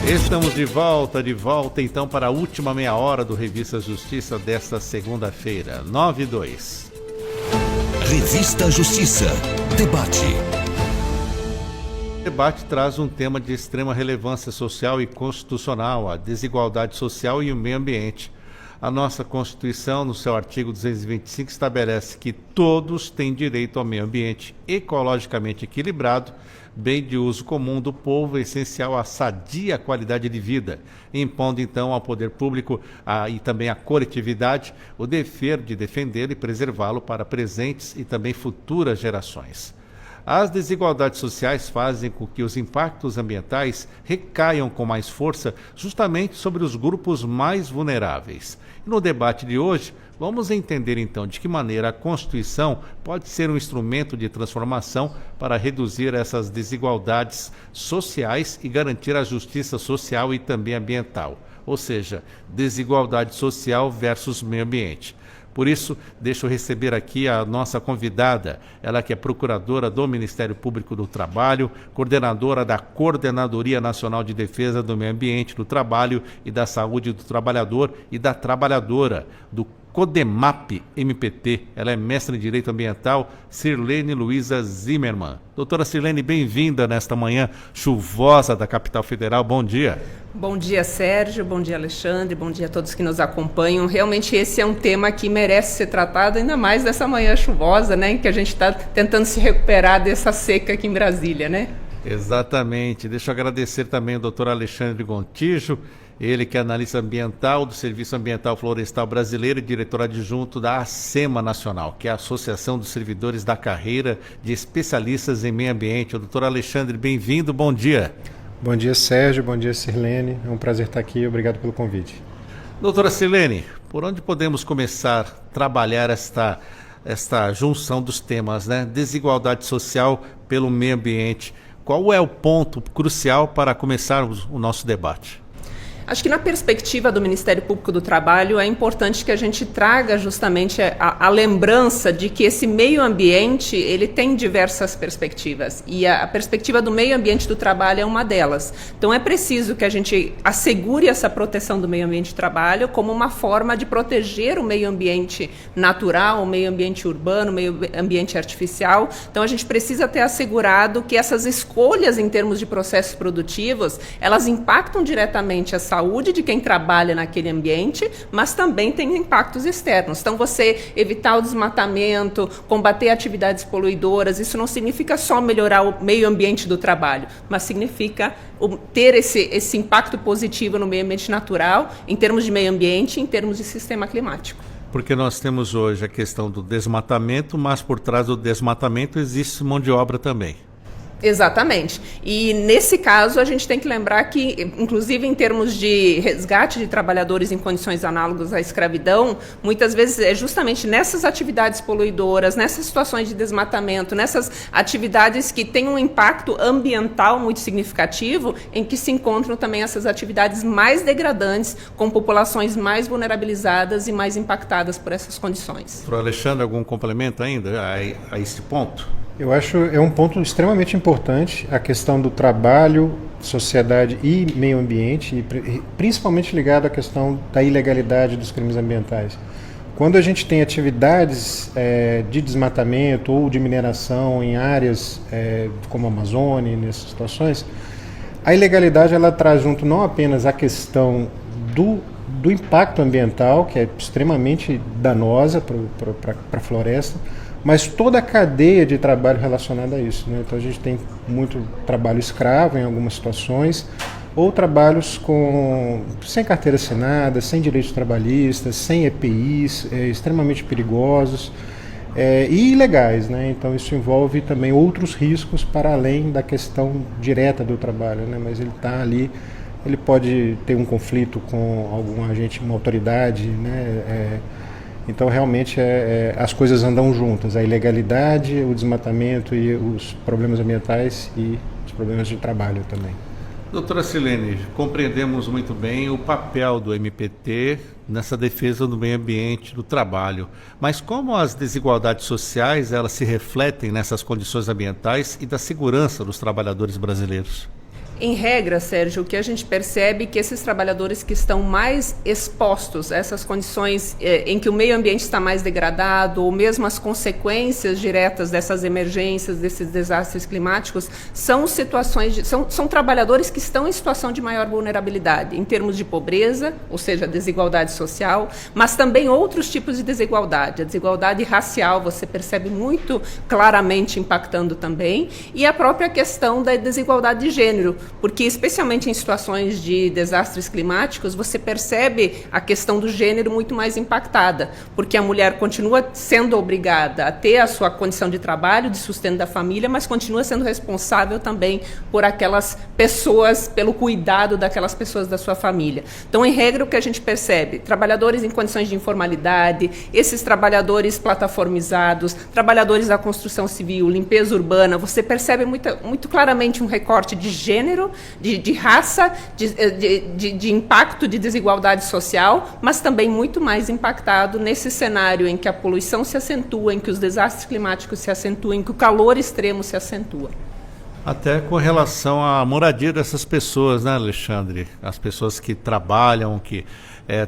Estamos de volta então para a última meia hora do Revista Justiça desta segunda-feira, 9/2. Revista Justiça, debate. O debate traz um tema de extrema relevância social e constitucional, a desigualdade social e o meio ambiente. A nossa Constituição, no seu artigo 225, estabelece que todos têm direito ao meio ambiente ecologicamente equilibrado, bem de uso comum do povo, essencial à sadia qualidade de vida, impondo então ao poder público e também à coletividade o dever de defendê-lo e preservá-lo para presentes e também futuras gerações. As desigualdades sociais fazem com que os impactos ambientais recaiam com mais força justamente sobre os grupos mais vulneráveis. E no debate de hoje, vamos entender então de que maneira a Constituição pode ser um instrumento de transformação para reduzir essas desigualdades sociais e garantir a justiça social e também ambiental, ou seja, desigualdade social versus meio ambiente. Por isso, deixo eu receber aqui a nossa convidada, ela que é procuradora do Ministério Público do Trabalho, coordenadora da Coordenadoria Nacional de Defesa do Meio Ambiente, do Trabalho e da Saúde do Trabalhador e da Trabalhadora, do CODEMAP MPT. Ela é mestre em Direito Ambiental, Sirlene Luiza Zimmermann. Doutora Sirlene, bem-vinda nesta manhã chuvosa da capital federal. Bom dia. Bom dia, Sérgio. Bom dia, Alexandre. Bom dia a todos que nos acompanham. Realmente esse é um tema que merece ser tratado, ainda mais dessa manhã chuvosa, né? Em que a gente está tentando se recuperar dessa seca aqui em Brasília, né? Exatamente. Deixa eu agradecer também ao doutor Alexandre Gontijo, ele que é analista ambiental do Serviço Ambiental Florestal Brasileiro e diretor adjunto da ACEMA Nacional, que é a Associação dos Servidores da Carreira de Especialistas em Meio Ambiente. O doutor Alexandre, bem-vindo, bom dia. Bom dia, Sérgio, bom dia, Sirlene. É um prazer estar aqui, obrigado pelo convite. Doutora Sirlene, por onde podemos começar a trabalhar esta junção dos temas, né? Desigualdade social pelo meio ambiente. Qual é o ponto crucial para começarmos o nosso debate? Acho que na perspectiva do Ministério Público do Trabalho é importante que a gente traga justamente a lembrança de que esse meio ambiente ele tem diversas perspectivas e a perspectiva do meio ambiente do trabalho é uma delas. Então é preciso que a gente assegure essa proteção do meio ambiente de trabalho como uma forma de proteger o meio ambiente natural, o meio ambiente urbano, o meio ambiente artificial. Então a gente precisa ter assegurado que essas escolhas em termos de processos produtivos, elas impactam diretamente a saúde de quem trabalha naquele ambiente, mas também tem impactos externos. Então, você evitar o desmatamento, combater atividades poluidoras, isso não significa só melhorar o meio ambiente do trabalho, mas significa ter esse impacto positivo no meio ambiente natural, em termos de meio ambiente, em termos de sistema climático. Porque nós temos hoje a questão do desmatamento, mas por trás do desmatamento existe mão de obra também. Exatamente. E nesse caso a gente tem que lembrar que, inclusive em termos de resgate de trabalhadores em condições análogas à escravidão, muitas vezes é justamente nessas atividades poluidoras, nessas situações de desmatamento, nessas atividades que têm um impacto ambiental muito significativo, em que se encontram também essas atividades mais degradantes, com populações mais vulnerabilizadas e mais impactadas por essas condições. Professor Alexandre, algum complemento ainda a esse ponto? Eu acho é um ponto extremamente importante a questão do trabalho, sociedade e meio ambiente, e principalmente ligado à questão da ilegalidade dos crimes ambientais. Quando a gente tem atividades de desmatamento ou de mineração em áreas como a Amazônia, nessas situações, a ilegalidade ela traz junto não apenas a questão do impacto ambiental, que é extremamente danosa para a floresta, mas toda a cadeia de trabalho relacionada a isso, né? Então a gente tem muito trabalho escravo em algumas situações, ou trabalhos sem carteira assinada, sem direitos trabalhistas, sem EPIs, extremamente perigosos e ilegais, né? Então isso envolve também outros riscos para além da questão direta do trabalho, né? Mas ele está ali, ele pode ter um conflito com algum agente, uma autoridade, né? Então, realmente, as coisas andam juntas, a ilegalidade, o desmatamento e os problemas ambientais e os problemas de trabalho também. Doutora Sirlene, compreendemos muito bem o papel do MPT nessa defesa do meio ambiente, do trabalho, mas como as desigualdades sociais elas se refletem nessas condições ambientais e da segurança dos trabalhadores brasileiros? Em regra, Sérgio, o que a gente percebe é que esses trabalhadores que estão mais expostos a essas condições em que o meio ambiente está mais degradado, ou mesmo as consequências diretas dessas emergências, desses desastres climáticos, são são trabalhadores que estão em situação de maior vulnerabilidade, em termos de pobreza, ou seja, desigualdade social, mas também outros tipos de desigualdade. A desigualdade racial você percebe muito claramente impactando também, e a própria questão da desigualdade de gênero, porque especialmente em situações de desastres climáticos, você percebe a questão do gênero muito mais impactada, porque a mulher continua sendo obrigada a ter a sua condição de trabalho, de sustento da família, mas continua sendo responsável também por aquelas pessoas, pelo cuidado daquelas pessoas da sua família. Então, em regra, o que a gente percebe, trabalhadores em condições de informalidade, esses trabalhadores plataformizados, trabalhadores da construção civil, limpeza urbana, você percebe muito claramente um recorte de gênero, de raça, de impacto de desigualdade social, mas também muito mais impactado nesse cenário em que a poluição se acentua, em que os desastres climáticos se acentuam, em que o calor extremo se acentua. Até com relação à moradia dessas pessoas, né, Alexandre? As pessoas que trabalham, que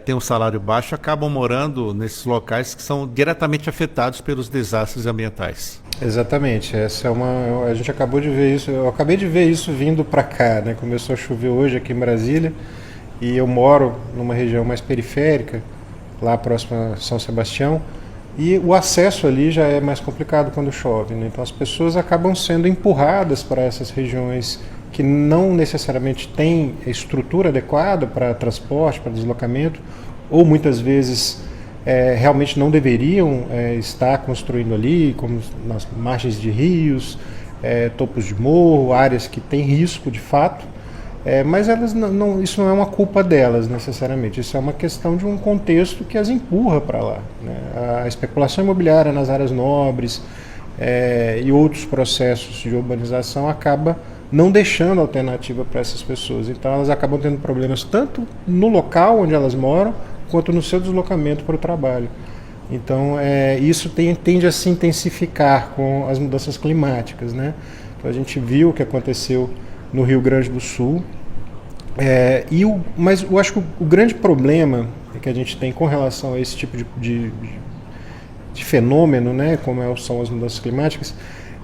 têm um salário baixo, acabam morando nesses locais que são diretamente afetados pelos desastres ambientais. Exatamente, a gente acabou de ver isso, eu acabei de ver isso vindo para cá, né? Começou a chover hoje aqui em Brasília e eu moro numa região mais periférica, lá próximo a São Sebastião, e o acesso ali já é mais complicado quando chove, né? Então as pessoas acabam sendo empurradas para essas regiões que não necessariamente têm estrutura adequada para transporte, para deslocamento, ou muitas vezes realmente não deveriam estar construindo ali, como nas margens de rios, topos de morro, áreas que têm risco de fato, mas elas isso não é uma culpa delas necessariamente, isso é uma questão de um contexto que as empurra para lá, né? A especulação imobiliária nas áreas nobres e outros processos de urbanização acaba não deixando alternativa para essas pessoas, então elas acabam tendo problemas tanto no local onde elas moram, quanto no seu deslocamento para o trabalho. Então, isso tende a se intensificar com as mudanças climáticas, né? Então, a gente viu o que aconteceu no Rio Grande do Sul, mas eu acho que o grande problema que a gente tem com relação a esse tipo de fenômeno, né, como são as mudanças climáticas,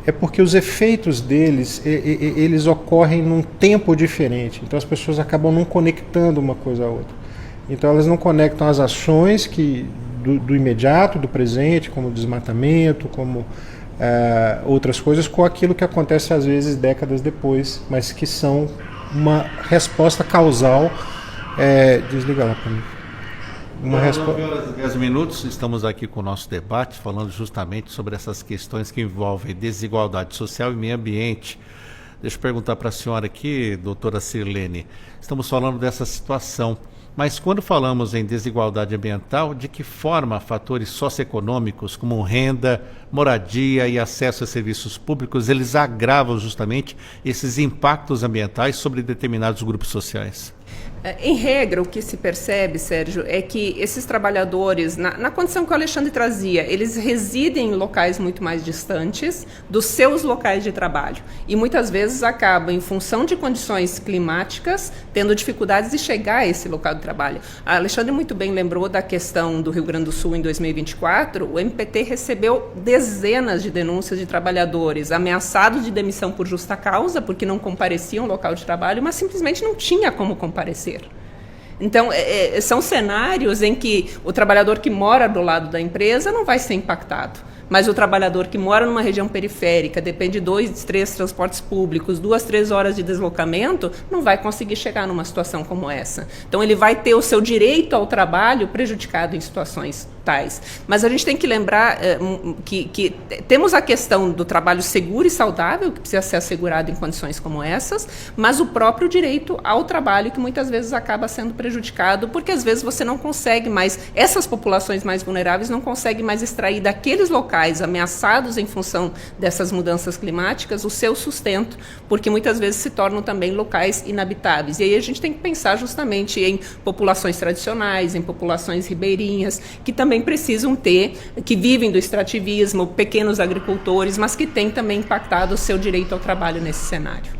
é porque os efeitos deles, eles ocorrem num tempo diferente. Então, as pessoas acabam não conectando uma coisa à outra. Então elas não conectam as ações do imediato, do presente, como desmatamento, como outras coisas, com aquilo que acontece às vezes décadas depois, mas que são uma resposta causal. Desliga lá para mim. 9h10, estamos aqui com o nosso debate, falando justamente sobre essas questões que envolvem desigualdade social e meio ambiente. Deixa eu perguntar para a senhora aqui, doutora Sirlene, estamos falando dessa situação. Mas quando falamos em desigualdade ambiental, de que forma fatores socioeconômicos como renda, moradia e acesso a serviços públicos, eles agravam justamente esses impactos ambientais sobre determinados grupos sociais? Em regra, o que se percebe, Sérgio, é que esses trabalhadores, na condição que o Alexandre trazia, eles residem em locais muito mais distantes dos seus locais de trabalho e muitas vezes acabam, em função de condições climáticas, tendo dificuldades de chegar a esse local de trabalho. A Alexandre muito bem lembrou da questão do Rio Grande do Sul em 2024, o MPT recebeu dezenas de denúncias de trabalhadores ameaçados de demissão por justa causa, porque não compareciam ao local de trabalho, mas simplesmente não tinha como comparecer. Então, são cenários em que o trabalhador que mora do lado da empresa não vai ser impactado, mas o trabalhador que mora numa região periférica, depende de 2, 3 transportes públicos, 2, 3 horas de deslocamento, não vai conseguir chegar numa situação como essa. Então, ele vai ter o seu direito ao trabalho prejudicado em situações tais. Mas a gente tem que lembrar que temos a questão do trabalho seguro e saudável, que precisa ser assegurado em condições como essas, mas o próprio direito ao trabalho, que muitas vezes acaba sendo prejudicado, porque às vezes você não consegue mais, essas populações mais vulneráveis não conseguem mais extrair daqueles locais ameaçados em função dessas mudanças climáticas o seu sustento, porque muitas vezes se tornam também locais inabitáveis. E aí a gente tem que pensar justamente em populações tradicionais, em populações ribeirinhas, que também precisam que vivem do extrativismo, pequenos agricultores, mas que têm também impactado o seu direito ao trabalho nesse cenário.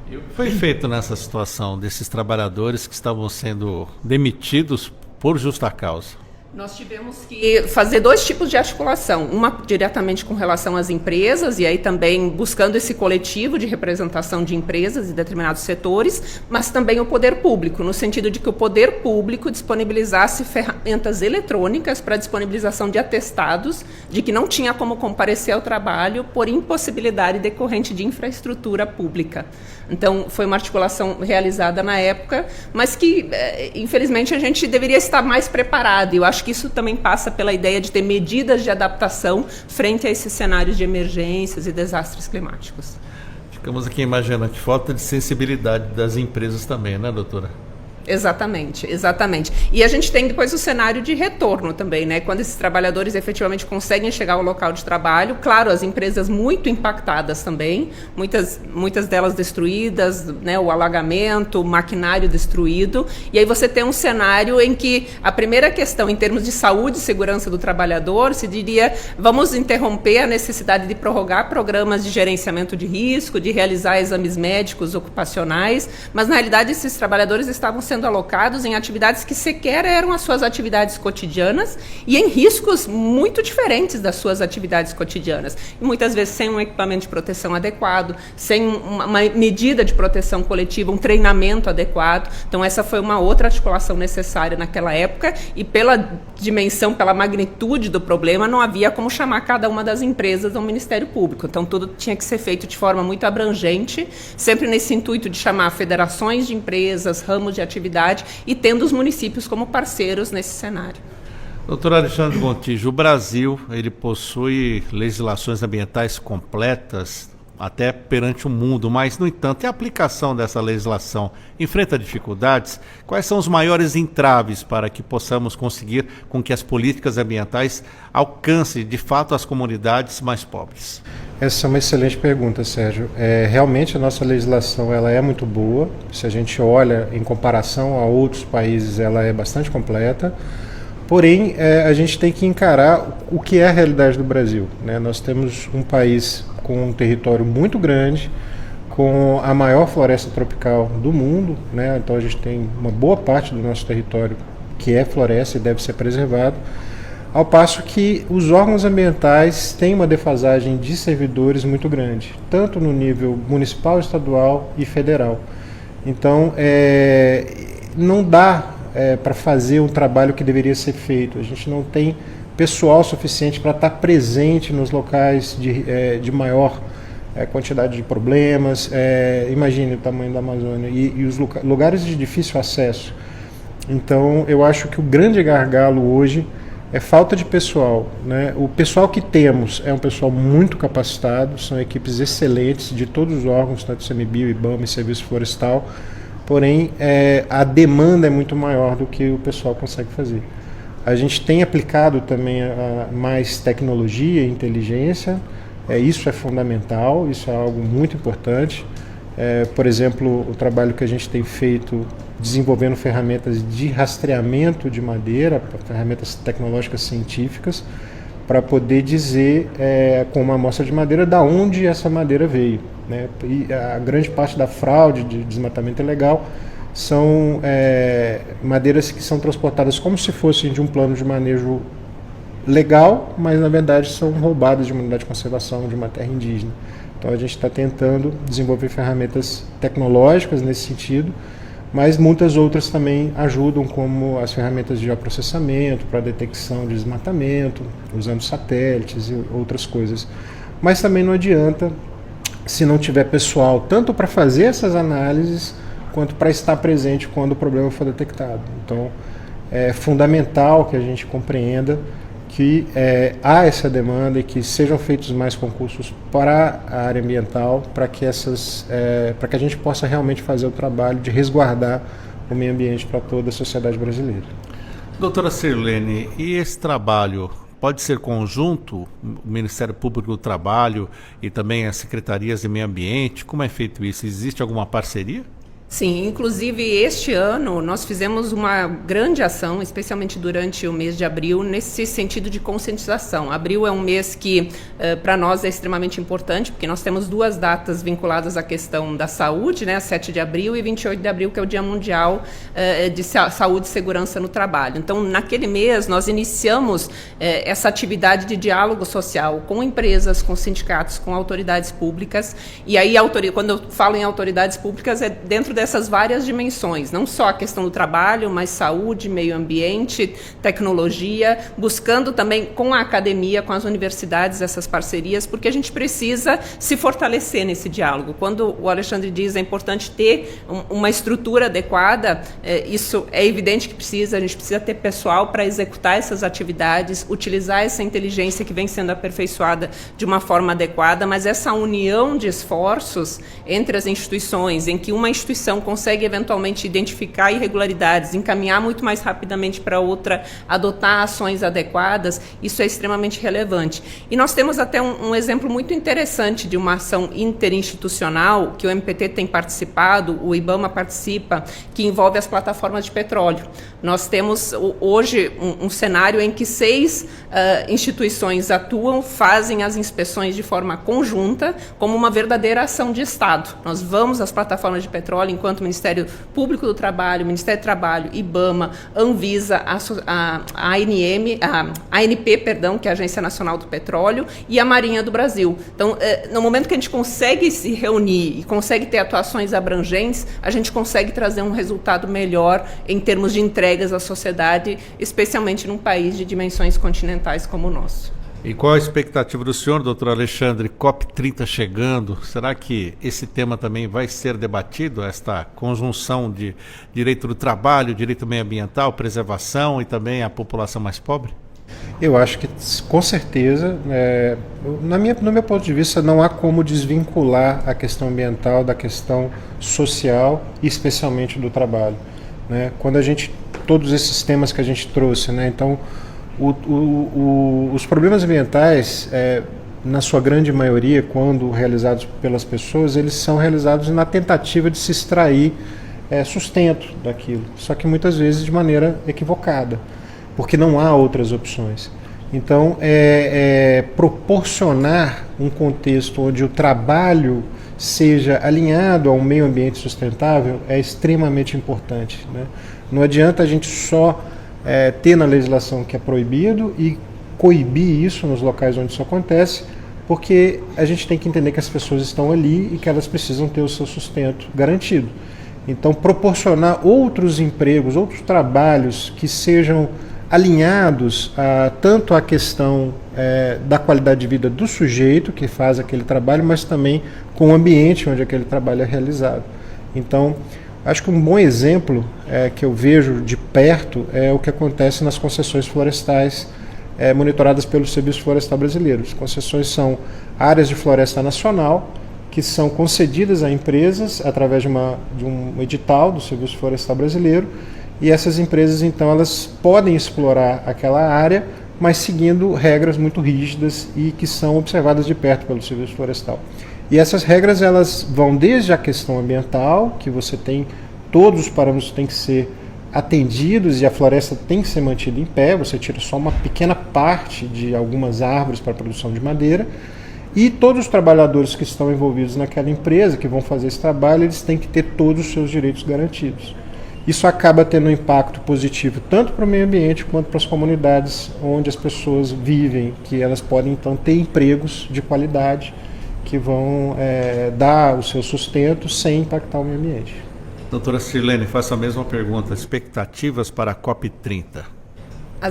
E o que foi feito nessa situação desses trabalhadores que estavam sendo demitidos por justa causa? Nós tivemos que fazer 2 tipos de articulação, uma diretamente com relação às empresas, e aí também buscando esse coletivo de representação de empresas e determinados setores, mas também o poder público, no sentido de que o poder público disponibilizasse ferramentas eletrônicas para disponibilização de atestados de que não tinha como comparecer ao trabalho por impossibilidade decorrente de infraestrutura pública. Então, foi uma articulação realizada na época, mas que, infelizmente, a gente deveria estar mais preparado. Eu acho que isso também passa pela ideia de ter medidas de adaptação frente a esses cenários de emergências e desastres climáticos. Ficamos aqui imaginando que falta de sensibilidade das empresas também, né, doutora? Exatamente, exatamente. E a gente tem depois o cenário de retorno também, né? Quando esses trabalhadores efetivamente conseguem chegar ao local de trabalho, claro, as empresas muito impactadas também, muitas delas destruídas, né? O alagamento, o maquinário destruído. E aí você tem um cenário em que a primeira questão, em termos de saúde e segurança do trabalhador, se diria, vamos interromper a necessidade de prorrogar programas de gerenciamento de risco, de realizar exames médicos ocupacionais, mas na realidade esses trabalhadores estavam sendo alocados em atividades que sequer eram as suas atividades cotidianas e em riscos muito diferentes das suas atividades cotidianas. E muitas vezes sem um equipamento de proteção adequado, sem uma medida de proteção coletiva, um treinamento adequado. Então essa foi uma outra articulação necessária naquela época e pela dimensão, pela magnitude do problema, não havia como chamar cada uma das empresas ao Ministério Público. Então tudo tinha que ser feito de forma muito abrangente, sempre nesse intuito de chamar federações de empresas, ramos de atividade e tendo os municípios como parceiros nesse cenário. Doutor Alexandre Gontijo, o Brasil ele possui legislações ambientais completas até perante o mundo, mas, no entanto, a aplicação dessa legislação enfrenta dificuldades. Quais são os maiores entraves para que possamos conseguir com que as políticas ambientais alcancem, de fato, as comunidades mais pobres? Essa é uma excelente pergunta, Sérgio. Realmente a nossa legislação ela é muito boa. Se a gente olha em comparação a outros países, ela é bastante completa. Porém, a gente tem que encarar o que é a realidade do Brasil, né? Nós temos um país com um território muito grande, com a maior floresta tropical do mundo, né? Então a gente tem uma boa parte do nosso território que é floresta e deve ser preservado, ao passo que os órgãos ambientais têm uma defasagem de servidores muito grande, tanto no nível municipal, estadual e federal. Então, não dá para fazer um trabalho que deveria ser feito. A gente não tem pessoal suficiente para estar presente nos locais de maior quantidade de problemas. Imagine o tamanho da Amazônia e os lugares de difícil acesso. Então, eu acho que o grande gargalo hoje é falta de pessoal, né? O pessoal que temos é um pessoal muito capacitado, são equipes excelentes de todos os órgãos, tanto CMBio, IBAMA e Serviço Florestal, porém a demanda é muito maior do que o pessoal consegue fazer. A gente tem aplicado também mais tecnologia e inteligência, isso é fundamental, isso é algo muito importante. Por exemplo, o trabalho que a gente tem feito desenvolvendo ferramentas de rastreamento de madeira, ferramentas tecnológicas científicas, para poder dizer com uma amostra de madeira da onde essa madeira veio, né? E a grande parte da fraude de desmatamento ilegal são madeiras que são transportadas como se fossem de um plano de manejo legal, mas na verdade são roubadas de uma unidade de conservação de uma terra indígena. Então a gente está tentando desenvolver ferramentas tecnológicas nesse sentido, mas muitas outras também ajudam, como as ferramentas de geoprocessamento para detecção de desmatamento, usando satélites e outras coisas. Mas também não adianta se não tiver pessoal tanto para fazer essas análises quanto para estar presente quando o problema for detectado. Então é fundamental que a gente compreenda que há essa demanda e que sejam feitos mais concursos para a área ambiental, para que a gente possa realmente fazer o trabalho de resguardar o meio ambiente para toda a sociedade brasileira. Doutora Sirlene, e esse trabalho pode ser conjunto, o Ministério Público do Trabalho e também as secretarias de meio ambiente? Como é feito isso? Existe alguma parceria? Sim, inclusive este ano nós fizemos uma grande ação, especialmente durante o mês de abril, nesse sentido de conscientização. Abril é um mês que para nós é extremamente importante, porque nós temos 2 datas vinculadas à questão da saúde, né, 7 de abril e 28 de abril, que é o Dia Mundial de Saúde e Segurança no Trabalho. Então, naquele mês, nós iniciamos essa atividade de diálogo social com empresas, com sindicatos, com autoridades públicas. E aí, quando eu falo em autoridades públicas, é dentro dessas várias dimensões, não só a questão do trabalho, mas saúde, meio ambiente, tecnologia, buscando também com a academia, com as universidades, essas parcerias, porque a gente precisa se fortalecer nesse diálogo. Quando o Alexandre diz que é importante ter uma estrutura adequada, isso é evidente que a gente precisa ter pessoal para executar essas atividades, utilizar essa inteligência que vem sendo aperfeiçoada de uma forma adequada, mas essa união de esforços entre as instituições, em que uma instituição consegue eventualmente identificar irregularidades, encaminhar muito mais rapidamente para outra, adotar ações adequadas, isso é extremamente relevante. E nós temos até um exemplo muito interessante de uma ação interinstitucional que o MPT tem participado, o IBAMA participa, que envolve as plataformas de petróleo. Nós temos hoje um cenário em que 6 instituições atuam, fazem as inspeções de forma conjunta, como uma verdadeira ação de Estado. Nós vamos às plataformas de petróleo enquanto Ministério Público do Trabalho, Ministério do Trabalho, IBAMA, Anvisa, a ANP, que é a Agência Nacional do Petróleo, e a Marinha do Brasil. Então, no momento que a gente consegue se reunir e consegue ter atuações abrangentes, a gente consegue trazer um resultado melhor em termos de entregas à sociedade, especialmente num país de dimensões continentais como o nosso. E qual a expectativa do senhor, doutor Alexandre? COP30 chegando, será que esse tema também vai ser debatido, esta conjunção de direito do trabalho, direito meioambiental, preservação e também a população mais pobre? Eu acho que, com certeza, no meu ponto de vista, não há como desvincular a questão ambiental da questão social e especialmente do trabalho, né? Todos esses temas que a gente trouxe, né? Então, os problemas ambientais, na sua grande maioria, quando realizados pelas pessoas, eles são realizados na tentativa de se extrair sustento daquilo, só que muitas vezes de maneira equivocada, porque não há outras opções. Então, proporcionar um contexto onde o trabalho seja alinhado a um meio ambiente sustentável é extremamente importante, né? Não adianta a gente só ter na legislação que é proibido e coibir isso nos locais onde isso acontece, porque a gente tem que entender que as pessoas estão ali e que elas precisam ter o seu sustento garantido. Então, proporcionar outros empregos, outros trabalhos que sejam alinhados tanto à questão da qualidade de vida do sujeito que faz aquele trabalho, mas também com o ambiente onde aquele trabalho é realizado. Então, acho que um bom exemplo que eu vejo de perto é o que acontece nas concessões florestais monitoradas pelo Serviço Florestal Brasileiro. As concessões são áreas de floresta nacional que são concedidas a empresas através de um edital do Serviço Florestal Brasileiro, e essas empresas, então, elas podem explorar aquela área, mas seguindo regras muito rígidas e que são observadas de perto pelo Serviço Florestal. E essas regras, elas vão desde a questão ambiental, que você tem, todos os parâmetros têm que ser atendidos e a floresta tem que ser mantida em pé, você tira só uma pequena parte de algumas árvores para a produção de madeira, e todos os trabalhadores que estão envolvidos naquela empresa, que vão fazer esse trabalho, eles têm que ter todos os seus direitos garantidos. Isso acaba tendo um impacto positivo tanto para o meio ambiente quanto para as comunidades onde as pessoas vivem, que elas podem então ter empregos de qualidade que vão dar o seu sustento sem impactar o meio ambiente. Doutora Sirlene, faço a mesma pergunta. Expectativas para a COP30?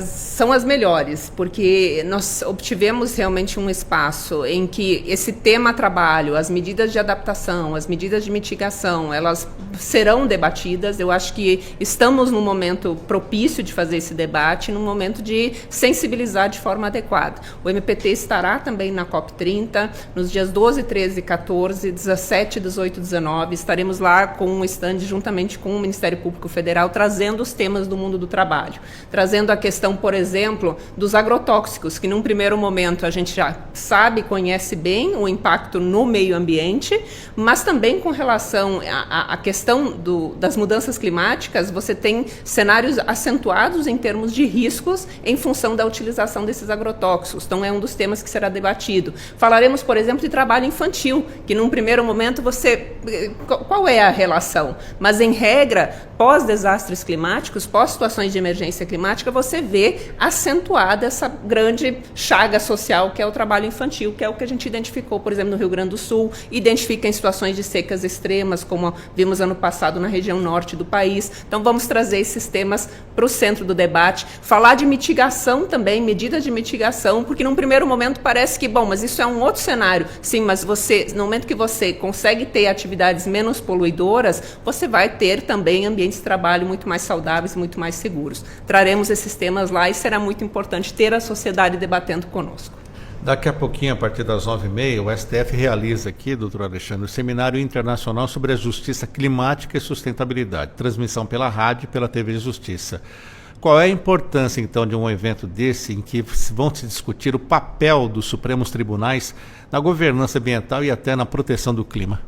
São as melhores, porque nós obtivemos realmente um espaço em que esse tema trabalho, as medidas de adaptação, as medidas de mitigação, elas serão debatidas. Eu acho que estamos num momento propício de fazer esse debate, num momento de sensibilizar de forma adequada. O MPT estará também na COP30, nos dias 12, 13, 14, 17, 18 e 19. Estaremos lá com um stand juntamente com o Ministério Público Federal, trazendo os temas do mundo do trabalho, trazendo a questão questão, por exemplo, dos agrotóxicos, que num primeiro momento a gente já sabe, conhece bem o impacto no meio ambiente, mas também com relação à questão das mudanças climáticas, você tem cenários acentuados em termos de riscos em função da utilização desses agrotóxicos. Então é um dos temas que será debatido. Falaremos, por exemplo, de trabalho infantil, que num primeiro momento qual é a relação? Mas em regra, pós-desastres climáticos, pós-situações de emergência climática, você vê acentuada essa grande chaga social que é o trabalho infantil, que é o que a gente identificou, por exemplo, no Rio Grande do Sul, identifica em situações de secas extremas, como vimos ano passado na região norte do país. Então vamos trazer esses temas para o centro do debate, falar de mitigação também, medidas de mitigação, porque num primeiro momento parece que, mas isso é um outro cenário. Sim, mas no momento que você consegue ter atividades menos poluidoras, você vai ter também ambientes de trabalho muito mais saudáveis, muito mais seguros. Traremos esses temas lá e será muito importante ter a sociedade debatendo conosco. Daqui a pouquinho, a partir das 9h30, o STF realiza aqui, doutor Alexandre, o Seminário Internacional sobre a Justiça Climática e Sustentabilidade, transmissão pela rádio e pela TV Justiça. Qual é a importância, então, de um evento desse, em que vão se discutir o papel dos Supremos Tribunais na governança ambiental e até na proteção do clima?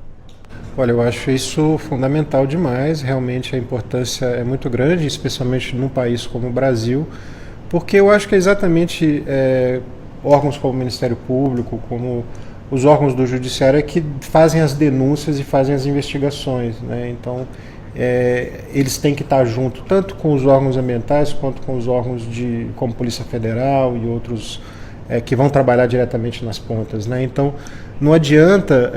Olha, eu acho isso fundamental demais, realmente a importância é muito grande, especialmente num país como o Brasil, porque eu acho que é exatamente órgãos como o Ministério Público, como os órgãos do Judiciário é que fazem as denúncias e fazem as investigações, né? Então, eles têm que estar junto tanto com os órgãos ambientais quanto com os órgãos como Polícia Federal e outros que vão trabalhar diretamente nas pontas, né? Então, não adianta,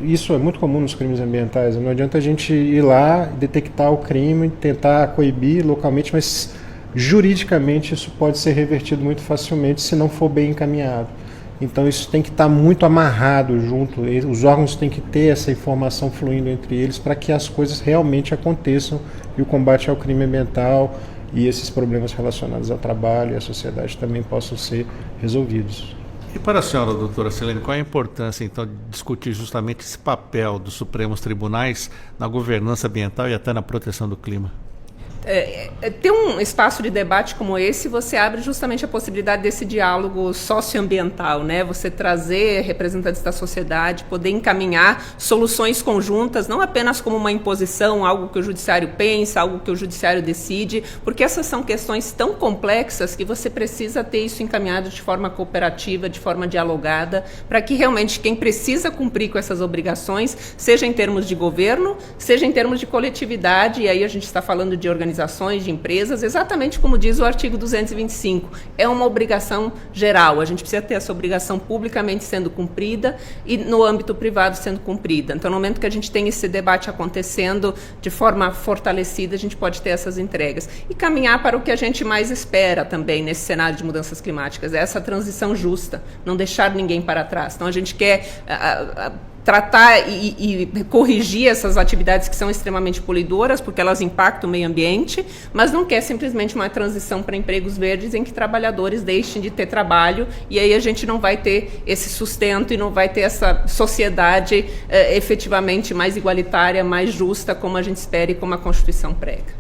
isso é muito comum nos crimes ambientais, não adianta a gente ir lá, detectar o crime, tentar coibir localmente, mas juridicamente isso pode ser revertido muito facilmente se não for bem encaminhado. Então isso tem que estar muito amarrado junto, os órgãos têm que ter essa informação fluindo entre eles para que as coisas realmente aconteçam e o combate ao crime ambiental e esses problemas relacionados ao trabalho e à sociedade também possam ser resolvidos. E para a senhora, doutora Silene, qual é a importância, então, de discutir justamente esse papel dos Supremos Tribunais na governança ambiental e até na proteção do clima? Ter um espaço de debate como esse, você abre justamente a possibilidade desse diálogo socioambiental, né? Você trazer representantes da sociedade, poder encaminhar soluções conjuntas, não apenas como uma imposição, algo que o judiciário pensa, algo que o judiciário decide, porque essas são questões tão complexas que você precisa ter isso encaminhado de forma cooperativa, de forma dialogada, para que realmente quem precisa cumprir com essas obrigações, seja em termos de governo, seja em termos de coletividade, e aí a gente está falando de organizações, de empresas, exatamente como diz o artigo 225. É uma obrigação geral, a gente precisa ter essa obrigação publicamente sendo cumprida e no âmbito privado sendo cumprida. Então, no momento que a gente tem esse debate acontecendo de forma fortalecida, a gente pode ter essas entregas. E caminhar para o que a gente mais espera também nesse cenário de mudanças climáticas, é essa transição justa, não deixar ninguém para trás. Então, a gente quer tratar e corrigir essas atividades que são extremamente poluidoras, porque elas impactam o meio ambiente, mas não quer simplesmente uma transição para empregos verdes em que trabalhadores deixem de ter trabalho, e aí a gente não vai ter esse sustento e não vai ter essa sociedade efetivamente mais igualitária, mais justa, como a gente espera e como a Constituição prega.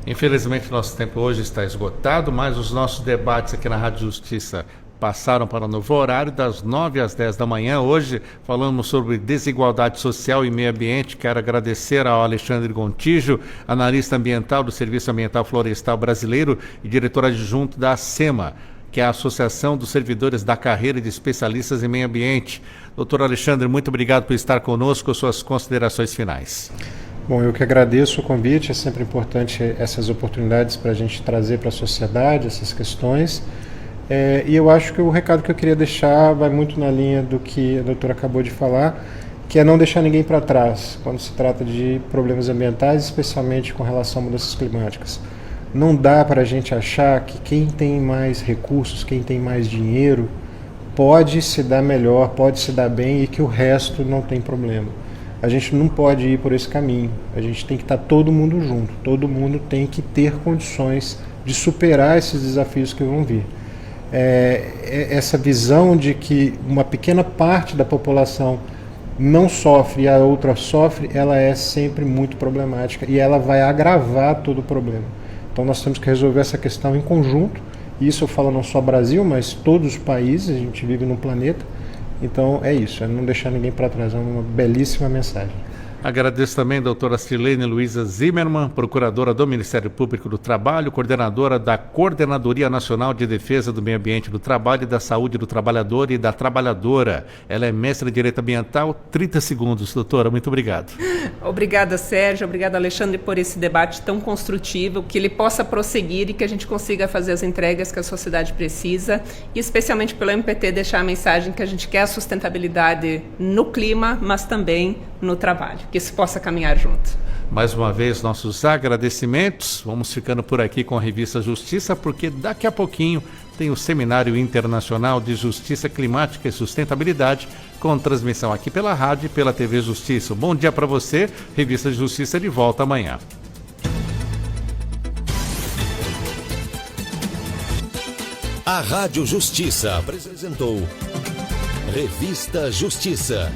Infelizmente, nosso tempo hoje está esgotado, mas os nossos debates aqui na Rádio Justiça passaram para o novo horário, das 9 às 10 da manhã. Hoje falamos sobre desigualdade social e meio ambiente. Quero agradecer ao Alexandre Gontijo, analista ambiental do Serviço Ambiental Florestal Brasileiro e diretor adjunto da ASEMA, que é a Associação dos Servidores da Carreira de Especialistas em Meio Ambiente. Doutor Alexandre, muito obrigado por estar conosco. Suas considerações finais. Bom, eu que agradeço o convite. É sempre importante essas oportunidades para a gente trazer para a sociedade essas questões. E eu acho que o recado que eu queria deixar vai muito na linha do que a doutora acabou de falar, que é não deixar ninguém para trás quando se trata de problemas ambientais, especialmente com relação a mudanças climáticas. Não dá para a gente achar que quem tem mais recursos, quem tem mais dinheiro, pode se dar melhor, pode se dar bem e que o resto não tem problema. A gente não pode ir por esse caminho. A gente tem que estar todo mundo junto. Todo mundo tem que ter condições de superar esses desafios que vão vir. Essa visão de que uma pequena parte da população não sofre e a outra sofre, ela é sempre muito problemática e ela vai agravar todo o problema. Então nós temos que resolver essa questão em conjunto Isso eu falo não só Brasil, mas todos os países, a gente vive num planeta. Então é isso, é não deixar ninguém para trás, é uma belíssima mensagem. Agradeço também a doutora Silene Luiza Zimmermann, procuradora do Ministério Público do Trabalho, coordenadora da Coordenadoria Nacional de Defesa do Meio Ambiente do Trabalho e da Saúde do Trabalhador e da Trabalhadora. Ela é mestre em Direito Ambiental. 30 segundos, doutora. Muito obrigado. Obrigada, Sérgio. Obrigada, Alexandre, por esse debate tão construtivo, que ele possa prosseguir e que a gente consiga fazer as entregas que a sociedade precisa, e especialmente pelo MPT deixar a mensagem que a gente quer a sustentabilidade no clima, mas também no trabalho, que isso possa caminhar junto. Mais uma vez, nossos agradecimentos. Vamos ficando por aqui com a revista Justiça, porque daqui a pouquinho tem o Seminário Internacional de Justiça Climática e Sustentabilidade, com transmissão aqui pela rádio e pela TV Justiça. Bom dia para você. Revista Justiça de volta amanhã. A Rádio Justiça apresentou Revista Justiça.